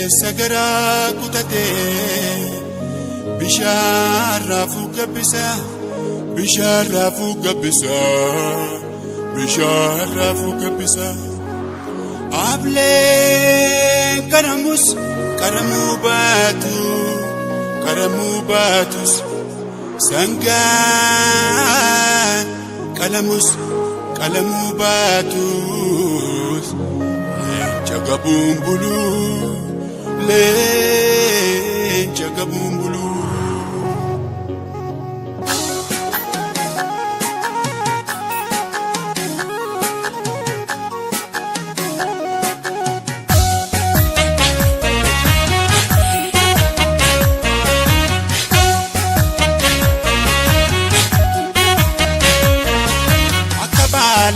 sagara kutate bishaan raafuu gabbisa bishaan raafuu gabbisa bishaan raafuu gabbisa ablee karamus karamuu baatus sangaan kalamus kalamuu baatus leenca gabuun buluu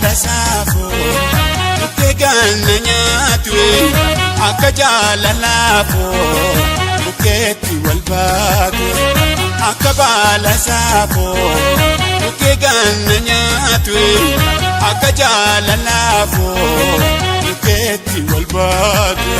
Lasafo, buke ganna nyaatwe, akka jaalalafo, bukeetti wal baatu. Akka baalasafo, buke ganna nyaatwe, akka jaalalafo, bukeetti wal baatu.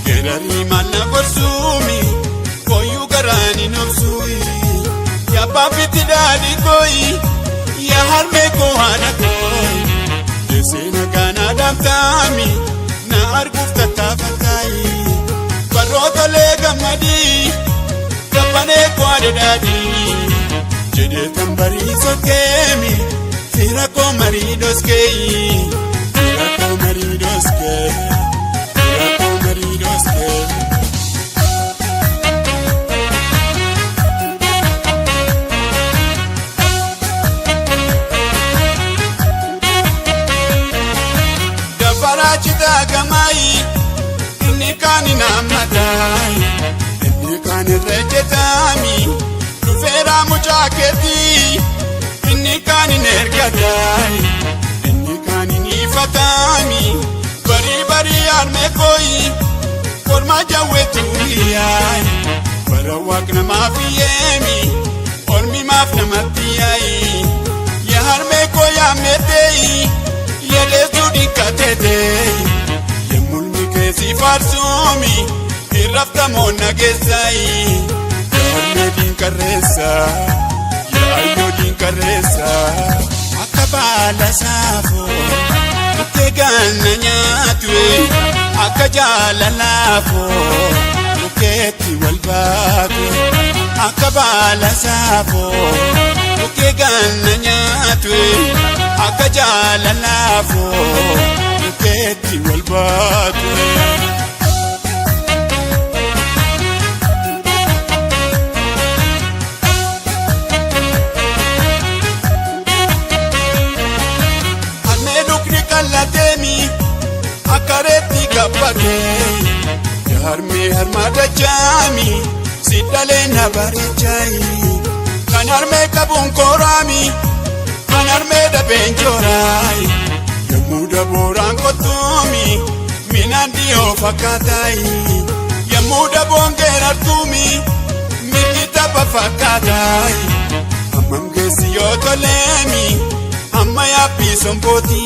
Gerani mana bersumi, koyu garani nafsui. Ya papi tidak dikoi, ya harme ko hana koi. Desena kana dam kami, na arguf tatafakai. Baroto lega madi, kapane ko ade dadi. Jede tambari sokemi, fira ko maridos kei. Fira ko maridos kei. Dafarachita gamai, inni kani namadai, inni kani rejetami, tufera muchaketi, inni kani nergadai, inni kani nifatami. Bari arme koi, korma jawetu liyai. Barawak na mafiyemi, ormi maf na matiyai. Ya arme koi ametei, ya lesu dikatedei. Ya mulmi kesi farsumi, irrafta mona gesai. Ya arme din karesa, ya ayo din karesa. Akabala safo. Buke ganna nyaatwe, akka jaalalafo, bukeetti wal baatu. Akka baalasafo, buke ganna nyaatwe, akka jaalalafo, bukeetti wal baatu. Akareti kapake, harme harmada jami, sidale na barichai. Kan harme kabun korami, kan harme da benjorai. Yamuda boran kotumi, minandi ofakatai. Yamuda bongera tumi, mikita bafakatai. Amam gesi yotolemi, amaya pisompoti.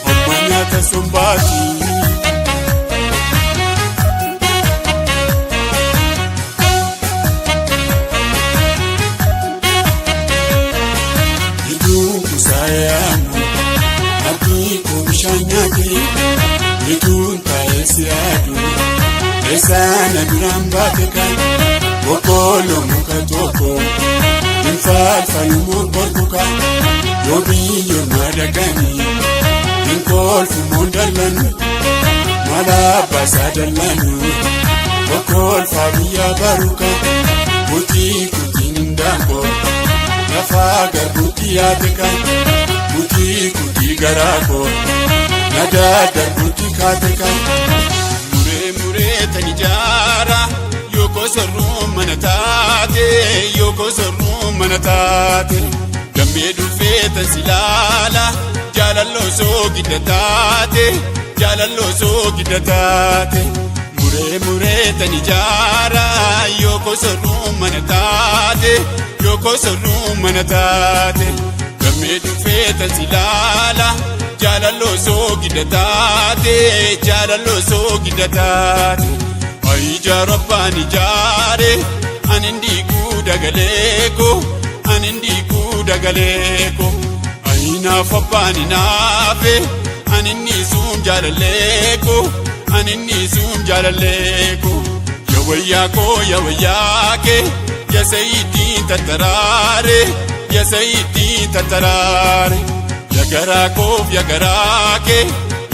Amanyata sumbati. Itu kusayangu, hati kumshanyaki. Itu ntaesiadu, esana durambatekan. Bokolo mukatoko, infalfalu murborkukan. Yobi yomadagani, inkol fumondalanu, malabasa dalanu, okol fabiya baruka, buti ndambo, nafaga buti ateka, buti garako, nadada buti kateka. Mure tanijara, yoko soru manata. Dambe dufeeta silala, jala jaalalloo soogidda taate jaalalloo soogidda taate muree muree tani jaara yoo kosorruu mana taate yoo kosorruu mana taate gammee dhufee tan silaala jaalalloo soogidda taate jaalalloo soogidda taate ijaaro abbaan ijaare anin diiguu dagaleeko anin diiguu dagaleeko ayinaaf abbaan inaafe anin niisuun jaalalleeko anin niisuun jaalalleeko yawayyaake yasayitiin tattaraare yasayitiin tattaraare yagaraakof yagaraake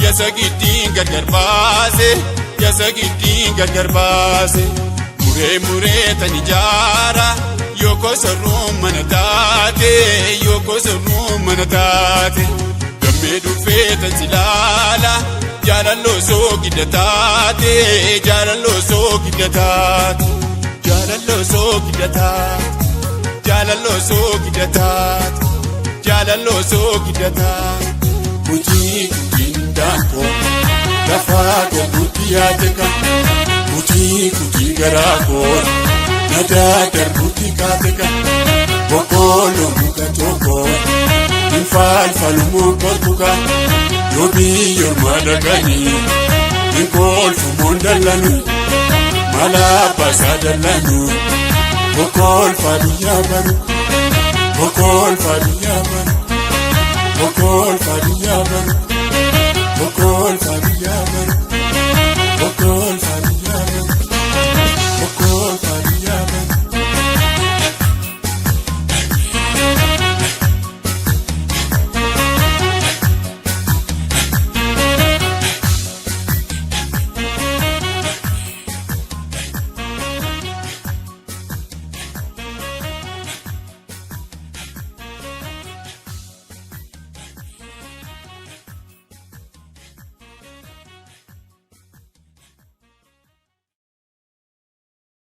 yasagittiin gargar baase yasagittiin gargar baase muree muree tan ijaara yoo kosorruu mana taate yoo kosorruu mana taate gammee dhufee tan silaala jaalalloo soogidda taate jaalalloo soogidda taate jaalalloo soogidda taate jaalalloo soogidda taate jaalalloo soogidda taate kutii daakoo lafaako kutii yaadeka kutii garaakoo nadaa darbuutii kaateka boqqolloo muka tokko infaalfalumoo kolfuka yoo biyyoormaa dhaqanii inkolfumoon dallanu malaa baasaa dallanu boqqolfaa biyyaa baru boqqolfaa biyyaa baru.